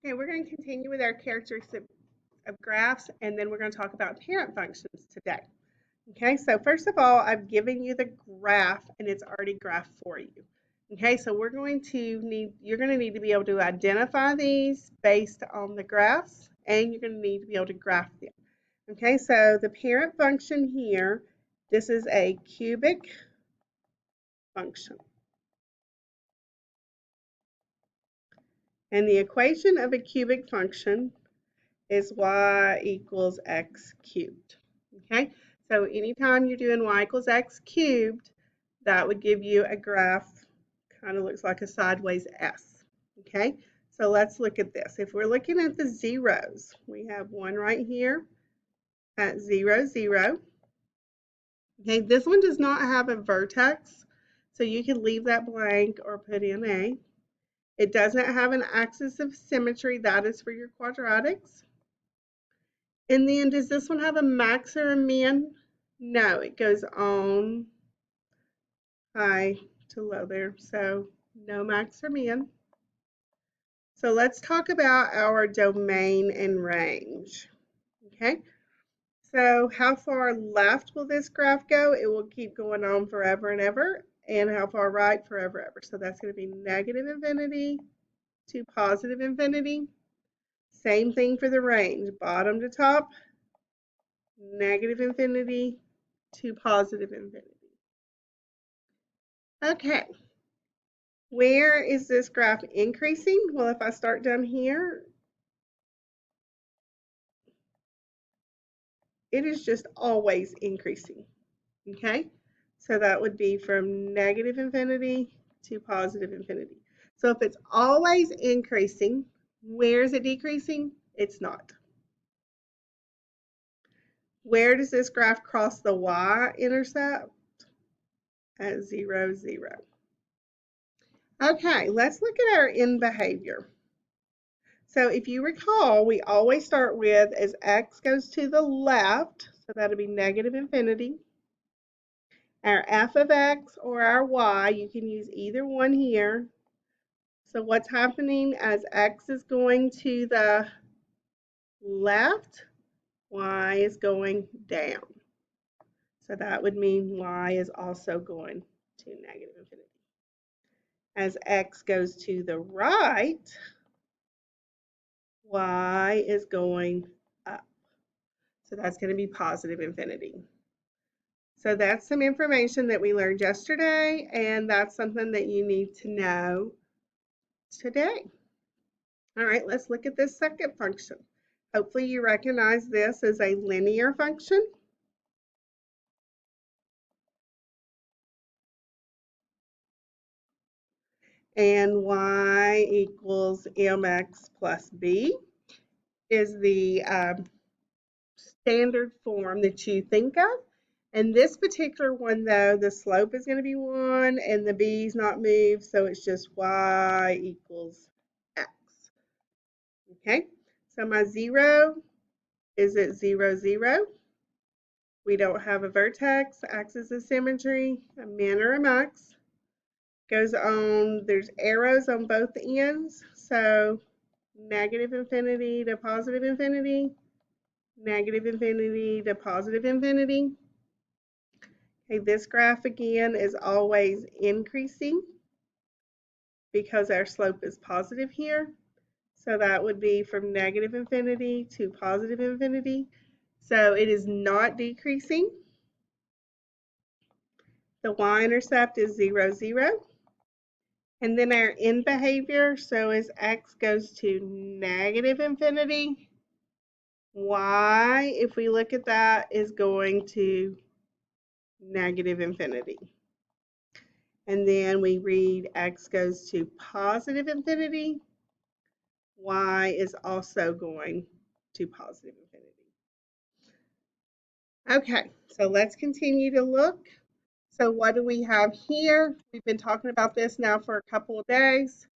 Okay, we're going to continue with our characteristics of graphs, and then we're going to talk about parent functions today. Okay, so first of all, I've given you the graph, and it's already graphed for you. Okay, so you're going to need to be able to identify these based on the graphs, and you're going to need to be able to graph them. Okay, so the parent function here, this is a cubic function. And the equation of a cubic function is y equals x cubed. Okay, so anytime you're doing y equals x cubed, that would give you a graph, kind of looks like a sideways S. Okay, so let's look at this. If we're looking at the zeros, we have one right here at 0, 0. Okay, this one does not have a vertex, so you can leave that blank or put in a. It doesn't have an axis of symmetry, that is for your quadratics. And then does this one have a max or a min? No, it goes on high to low there, so no max or min. So let's talk about our domain and range. Okay, so how far left will this graph go? It will keep going on forever and ever. And how far right? Forever and ever. So that's going to be negative infinity to positive infinity. Same thing for the range, bottom to top, negative infinity to positive infinity. Okay, where is this graph increasing? Well, if I start down here, it is just always increasing. Okay, so that would be from negative infinity to positive infinity. So if it's always increasing, where is it decreasing? It's not. Where does this graph cross the y-intercept? At 0, 0. Okay, let's look at our end behavior. So if you recall, we always start with as x goes to the left, so that'll be negative infinity. Our f of x or our y, you can use either one here. So what's happening as x is going to the left, y is going down. So that would mean y is also going to negative infinity. As x goes to the right, y is going up. So that's going to be positive infinity. So that's some information that we learned yesterday, and that's something that you need to know today. All right, let's look at this second function. Hopefully you recognize this as a linear function. And y equals mx plus b is the standard form that you think of. And this particular one, though, the slope is going to be 1 and the b is not moved, so it's just y equals x. Okay, so my 0 is at 0, 0. We don't have a vertex, axis of symmetry, a min or a max. Goes on, there's arrows on both ends, so negative infinity to positive infinity, negative infinity to positive infinity. Okay, this graph again is always increasing because our slope is positive here. So that would be from negative infinity to positive infinity. So it is not decreasing. The y-intercept is 0, 0. And then our end behavior, so as x goes to negative infinity, y, if we look at that, is going to negative infinity. And then we read x goes to positive infinity, y is also going to positive infinity. Okay, so let's continue to look. So what do we have here? We've been talking about this now for a couple of days.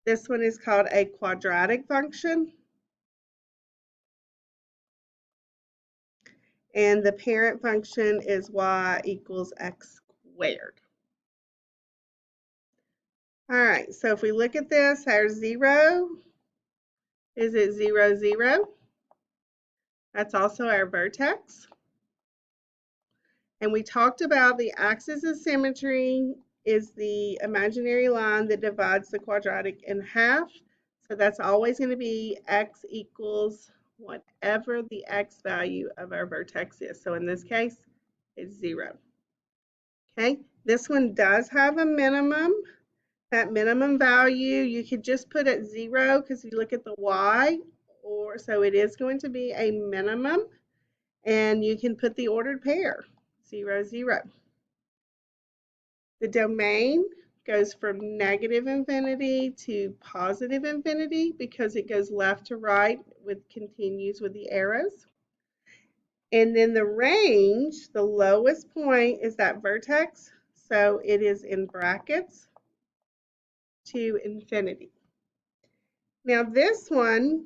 This one is called a quadratic function. And the parent function is y equals x squared. All right, so if we look at this, our 0 Is it 0, 0? That's also our vertex. And we talked about the axis of symmetry is the imaginary line that divides the quadratic in half. So that's always going to be x equals whatever the x value of our vertex is. So in this case, it's 0. Okay, this one does have a minimum. That minimum value, you could just put at 0 because you look at the y, or so it is going to be a minimum. And you can put the ordered pair, 0, 0. The domain goes from negative infinity to positive infinity because it goes left to right continues with the arrows. And then the range, the lowest point is that vertex, so it is in brackets to infinity. Now this one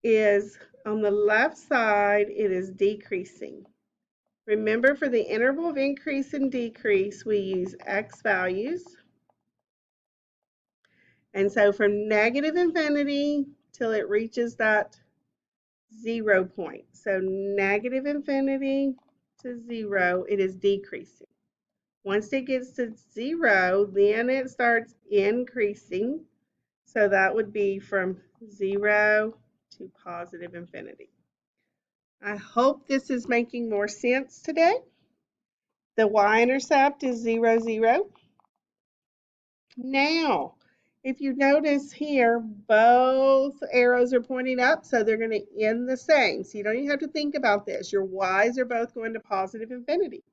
is on the left side, it is decreasing. Remember, for the interval of increase and decrease, we use x values. And so from negative infinity till it reaches that 0 point. So negative infinity to 0, it is decreasing. Once it gets to 0, then it starts increasing. So that would be from 0 to positive infinity. I hope this is making more sense today. The y-intercept is 0, 0. Now, if you notice here, both arrows are pointing up, so they're going to end the same. So you don't even have to think about this. Your y's are both going to positive infinity.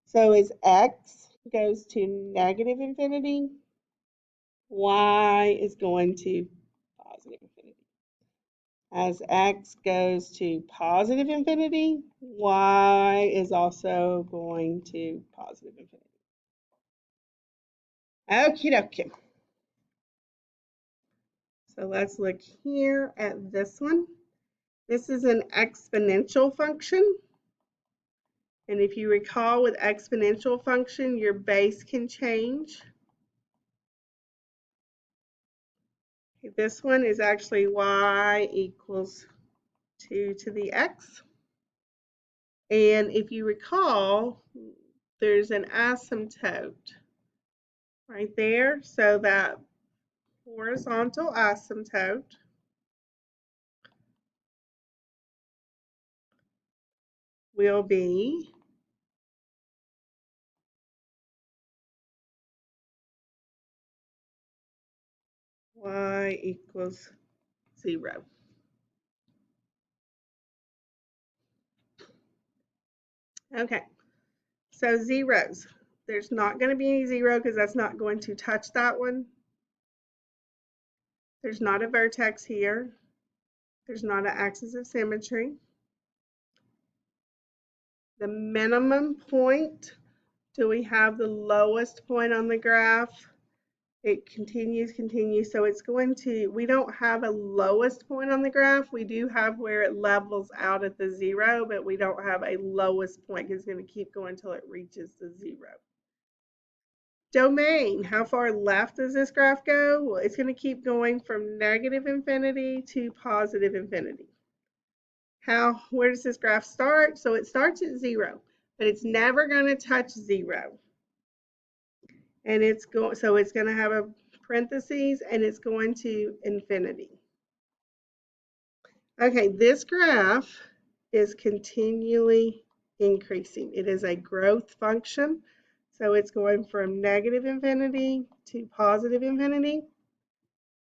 So as x goes to negative infinity, y is going to positive infinity. As x goes to positive infinity, y is also going to positive infinity. Okie dokie. So let's look here at this one. This is an exponential function. And if you recall, with exponential function, your base can change. This one is actually y equals 2 to the x. And if you recall, there's an asymptote right there. So that horizontal asymptote will be y equals 0. Okay, so zeros. There's not going to be any 0 because that's not going to touch that one. There's not a vertex here. There's not an axis of symmetry. The minimum point, do we have the lowest point on the graph? It continues, so it's going to, we don't have a lowest point on the graph. We do have where it levels out at the 0, but we don't have a lowest point because it's going to keep going until it reaches the 0. Domain, how far left does this graph go? Well, it's going to keep going from negative infinity to positive infinity. Where does this graph start? So it starts at 0, but it's never going to touch 0. And it's going to have a parentheses and it's going to infinity. Okay, this graph is continually increasing. It is a growth function. So it's going from negative infinity to positive infinity.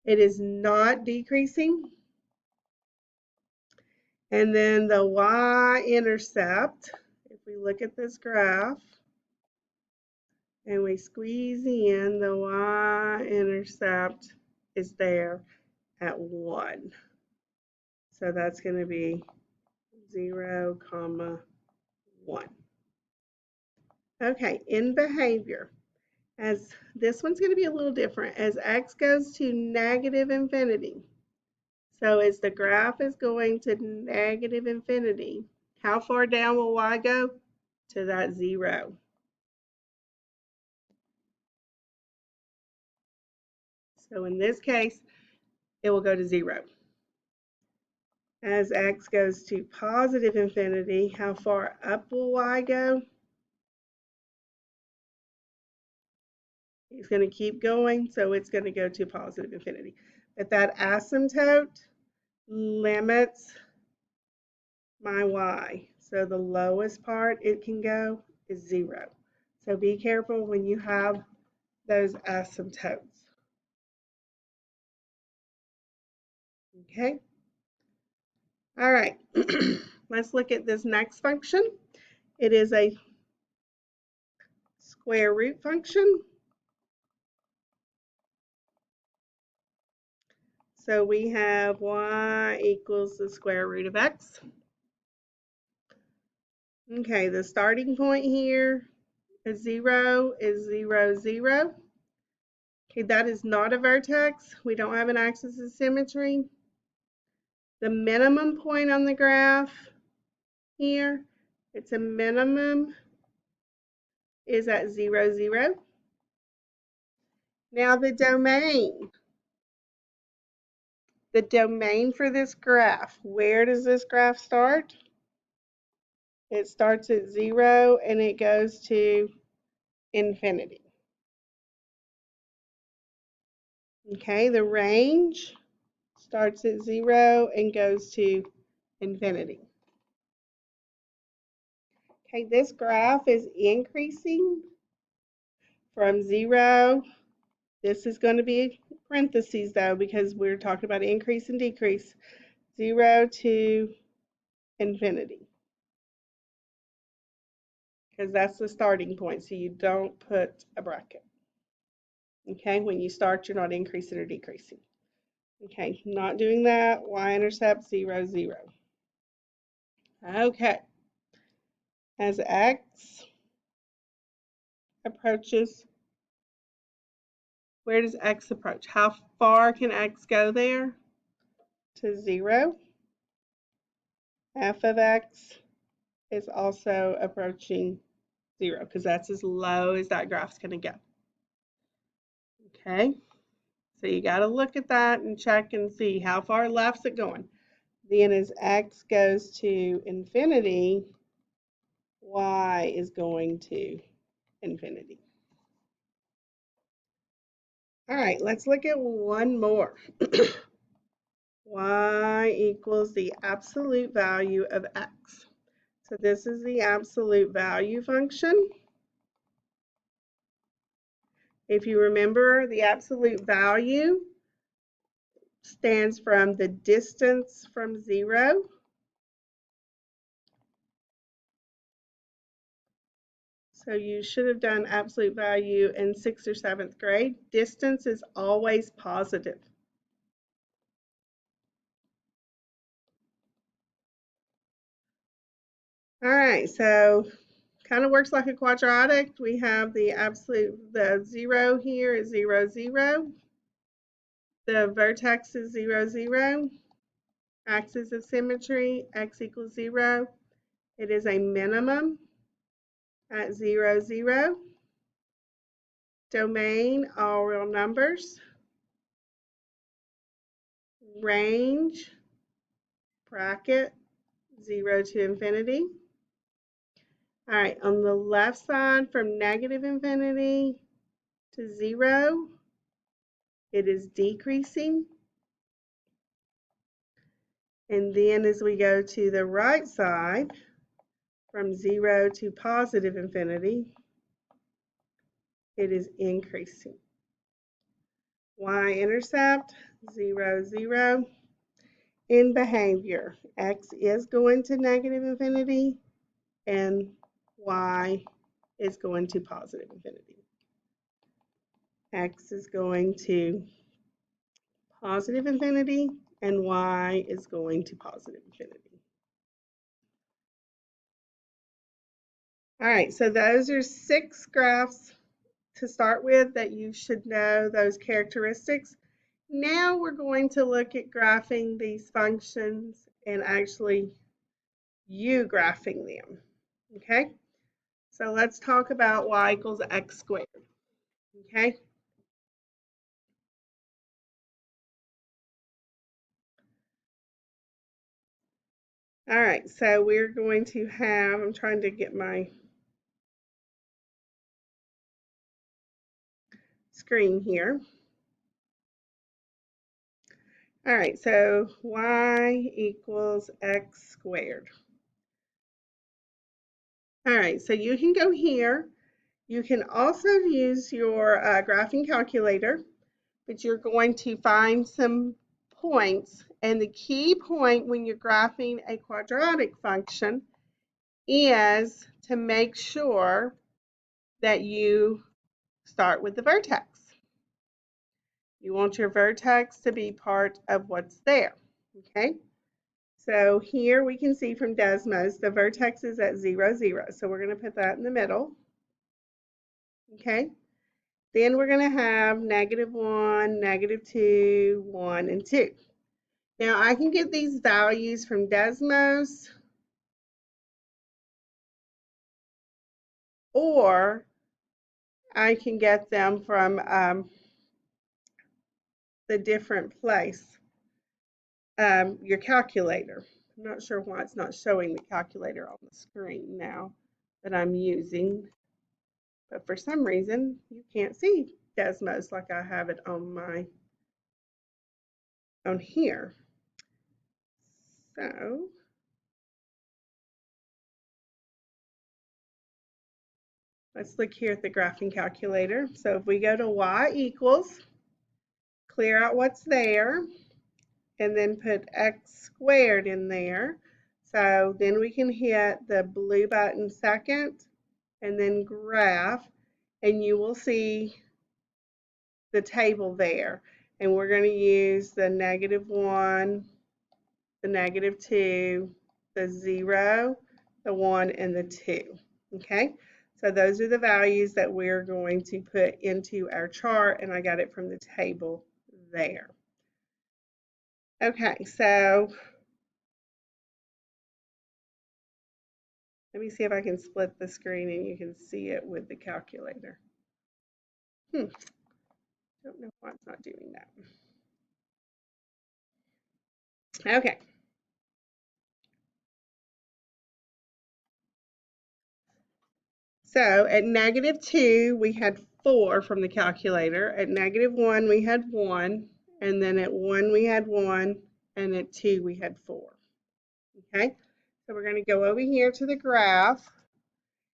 It is not decreasing. And then the y-intercept, if we look at this graph and we squeeze in, the y-intercept is there at 1. So that's going to be 0, 1. Okay, in behavior, as this one's going to be a little different. As x goes to negative infinity, so as the graph is going to negative infinity, how far down will y go? To that 0. So in this case, it will go to 0. As x goes to positive infinity, how far up will y go? It's going to keep going, so it's going to go to positive infinity. But that asymptote limits my y. So the lowest part it can go is 0. So be careful when you have those asymptotes. Okay? All right. Let's look at this next function. It is a square root function. So we have y equals the square root of x. Okay, the starting point here is 0 is 0, 0. Okay, that is not a vertex. We don't have an axis of symmetry. The minimum point on the graph here, it's a minimum, is at 0, 0. Now the domain for this graph, where does this graph start? It starts at 0 and it goes to infinity. Okay, the range starts at 0 and goes to infinity. Okay, this graph is increasing from 0. This is going to be parentheses though, because we're talking about increase and decrease. 0 to infinity. Because that's the starting point, so you don't put a bracket. Okay, when you start, you're not increasing or decreasing. Okay, not doing that. Y-intercept 0, 0. Okay, as x approaches, where does x approach? How far can x go there? To 0. F of x is also approaching 0 because that's as low as that graph's going to go. Okay, so you got to look at that and check and see how far left's it going. Then as x goes to infinity, y is going to infinity. All right, let's look at one more. Y equals the absolute value of x. So this is the absolute value function. If you remember, the absolute value stands from the distance from 0 . So you should have done absolute value in 6th or 7th grade. Distance is always positive. All right, so kind of works like a quadratic. We have the 0 here is 0, 0. The vertex is 0, 0. Axis of symmetry, x equals 0. It is a minimum at 0, 0. Domain, all real numbers. Range, bracket, 0 to infinity. All right, on the left side, from negative infinity to 0, it is decreasing. And then as we go to the right side, from 0 to positive infinity, it is increasing. Y-intercept, 0, 0. In behavior, x is going to negative infinity, and y is going to positive infinity. X is going to positive infinity, and y is going to positive infinity. All right, so those are 6 graphs to start with that you should know those characteristics. Now we're going to look at graphing these functions and actually you graphing them. Okay, so let's talk about y equals x squared. Okay, All right, so we're going to have, I'm trying to get my screen here. All right, so y equals x squared. All right, so you can go here. You can also use your graphing calculator, but you're going to find some points. And the key point when you're graphing a quadratic function is to make sure that you start with the vertex. You want your vertex to be part of what's there, okay? So here we can see from Desmos, the vertex is at 0, 0. So we're going to put that in the middle, okay? Then we're going to have -1, -2, 1, and 2. Now I can get these values from Desmos, or I can get them from the different place, your calculator. I'm not sure why it's not showing the calculator on the screen now that I'm using, but for some reason you can't see Desmos like I have it on here. So let's look here at the graphing calculator. So if we go to y equals, clear out what's there, and then put x squared in there. So then we can hit the blue button second, and then graph, and you will see the table there. And we're going to use the -1, the -2, the 0, the 1, and the 2. Okay, so those are the values that we're going to put into our chart, and I got it from the table there. Okay, so let me see if I can split the screen and you can see it with the calculator. Don't know why it's not doing that. Okay. So at -2, we had 4 from the calculator. At -1, we had 1. And then at 1, we had 1. And at 2, we had 4. Okay. So we're going to go over here to the graph.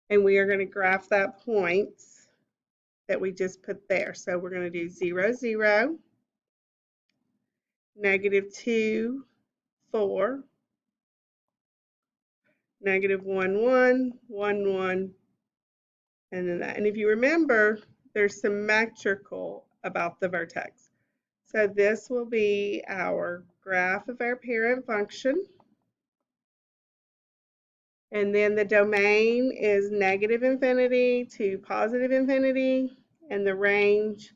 And we are going to graph that points that we just put there. So we're going to do 0, 0, -2, 4, -1, 1, 1, 1, and then that. And if you remember, there's symmetrical about the vertex. So this will be our graph of our parent function. And then the domain is -infinity to +infinity. And the range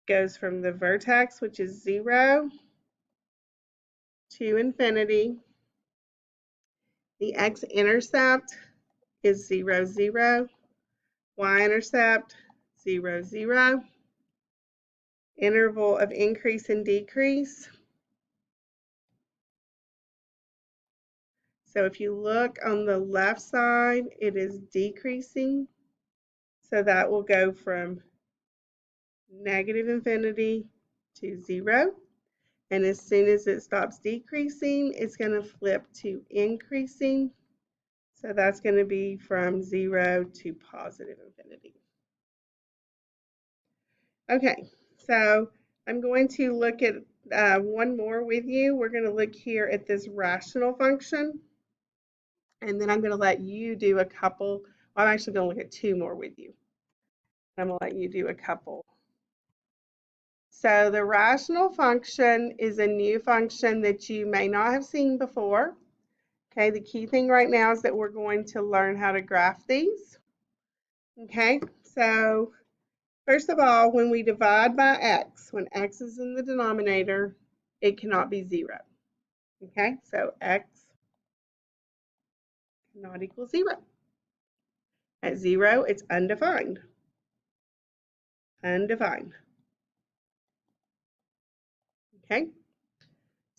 goes from the vertex, which is 0, to infinity. The x-intercept is 0, 0. Y-intercept, 0, 0. Interval of increase and decrease. So if you look on the left side, it is decreasing. So that will go from -infinity to 0. And as soon as it stops decreasing, it's going to flip to increasing. So that's going to be from 0 to +infinity. Okay, so I'm going to look at one more with you. We're going to look here at this rational function. And then I'm going to let you do a couple. Well, I'm actually going to look at 2 more with you. I'm going to let you do a couple. So the rational function is a new function that you may not have seen before. Okay, the key thing right now is that we're going to learn how to graph these. Okay, so first of all, when we divide by x, when x is in the denominator, it cannot be 0. Okay, so x cannot equal 0. At 0, it's undefined. Undefined. Okay,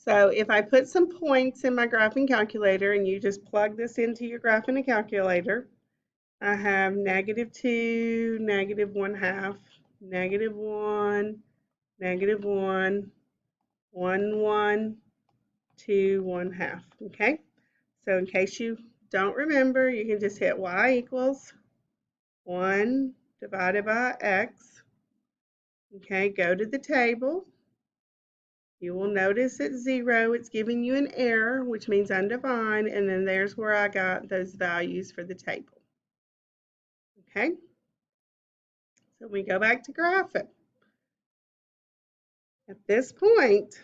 So if I put some points in my graphing calculator and you just plug this into your graphing calculator, I have -2, -1/2, -1, -1, 1, 1, 2, 1/2. Okay, so in case you don't remember, you can just hit y equals 1 divided by x. Okay, go to the table. You will notice at 0, it's giving you an error, which means undefined, and then there's where I got those values for the table. Okay, so we go back to graphing. At this point,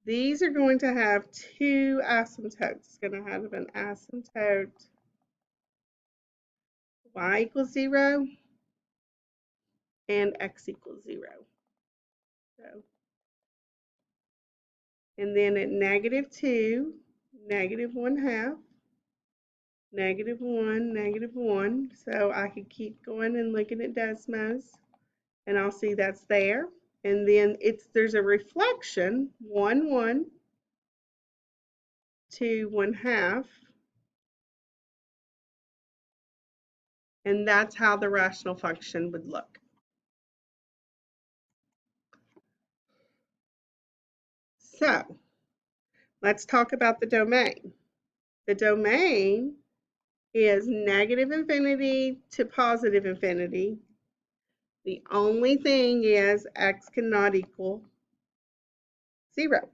these are going to have two asymptotes. It's going to have an asymptote y equals 0 and x equals 0. So, and then at -2, -1/2, -1, -1. So I could keep going and looking at Desmos, and I'll see that's there. And then there's a reflection, 1, 1, 2, 1/2. And that's how the rational function would look. So let's talk about the domain. The domain is -infinity to +infinity. The only thing is x cannot equal 0.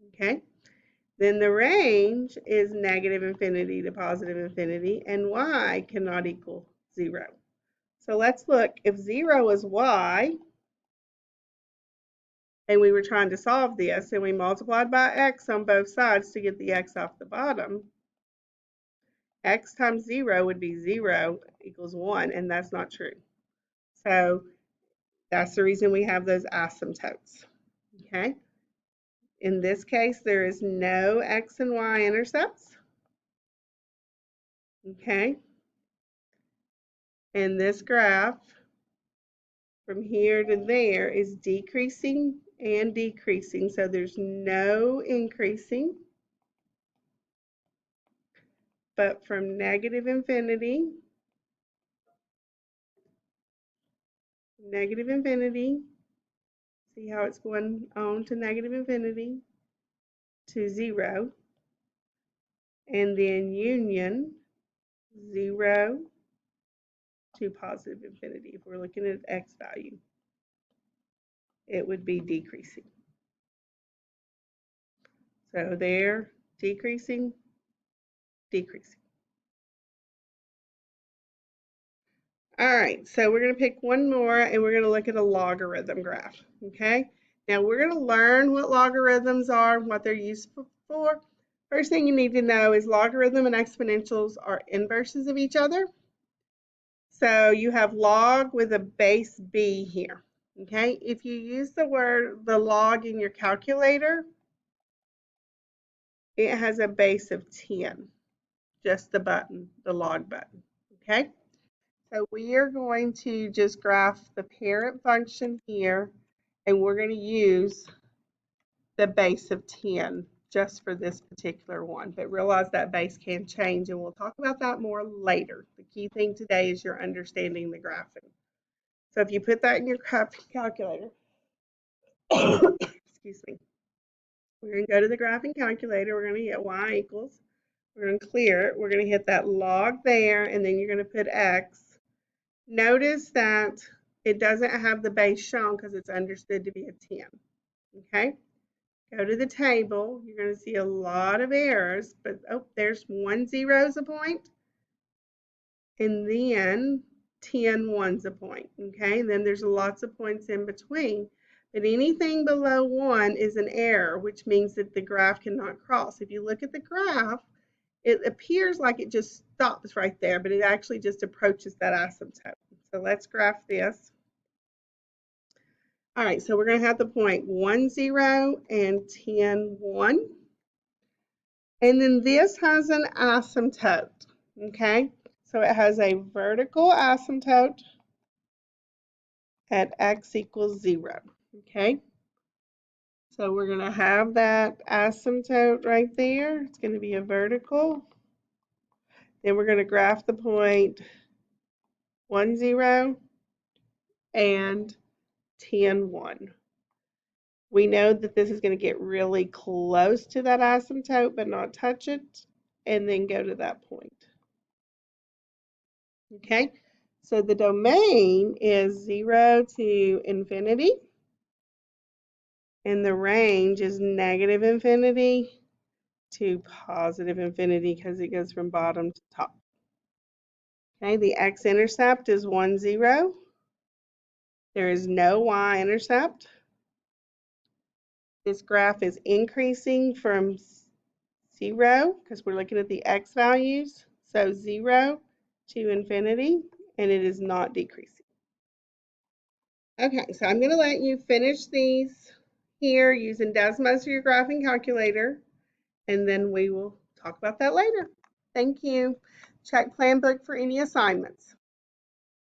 Okay? Then the range is -infinity to +infinity, and y cannot equal 0. So let's look. If 0 is y, and we were trying to solve this, and we multiplied by x on both sides to get the x off the bottom, x times 0 would be 0 equals 1, and that's not true. So that's the reason we have those asymptotes. Okay? In this case, there is no x and y intercepts. Okay? And this graph from here to there is decreasing and decreasing, so there's no increasing. But from -infinity, see how it's going on to -infinity to 0, and then union 0 to +infinity. If we're looking at x value, it would be decreasing. So there, decreasing, decreasing. All right, so we're going to pick one more, and we're going to look at a logarithm graph. Okay, now we're going to learn what logarithms are, what they're used for. First thing you need to know is logarithm and exponentials are inverses of each other. So you have log with a base b here. Okay, if you use the log in your calculator, it has a base of 10, just the button, the log button. Okay, so we are going to just graph the parent function here, and we're going to use the base of 10 just for this particular one. But realize that base can change, and we'll talk about that more later. The key thing today is you're understanding the graphing. So if you put that in your calculator, excuse me, we're going to go to the graphing calculator. We're going to hit y equals. We're going to clear it. We're going to hit that log there, and then you're going to put x. Notice that it doesn't have the base shown because it's understood to be a 10. Okay? Go to the table. You're going to see a lot of errors, but oh, there's 1 0's a point, and then 10 1's a point. Okay? And then there's lots of points in between. But anything below 1 is an error, which means that the graph cannot cross. If you look at the graph, it appears like it just stops right there, but it actually just approaches that asymptote. So let's graph this. All right, so we're going to have the point 1 0 and 10 1. And then this has an asymptote. Okay, so it has a vertical asymptote at x equals 0. Okay, so we're going to have that asymptote right there. It's going to be a vertical. Then we're going to graph the point 1, 0 and 10, 1. We know that this is going to get really close to that asymptote, but not touch it, and then go to that point. Okay, so the domain is 0 to infinity, and the range is negative infinity to positive infinity because it goes from bottom to top. Okay, the x-intercept is 1, 0. There is no y-intercept. This graph is increasing from 0 because we're looking at the x values. So 0 to infinity, and it is not decreasing. Okay, so I'm going to let you finish these here using Desmos or your graphing calculator, and then we will talk about that later. Thank you. Check plan book for any assignments.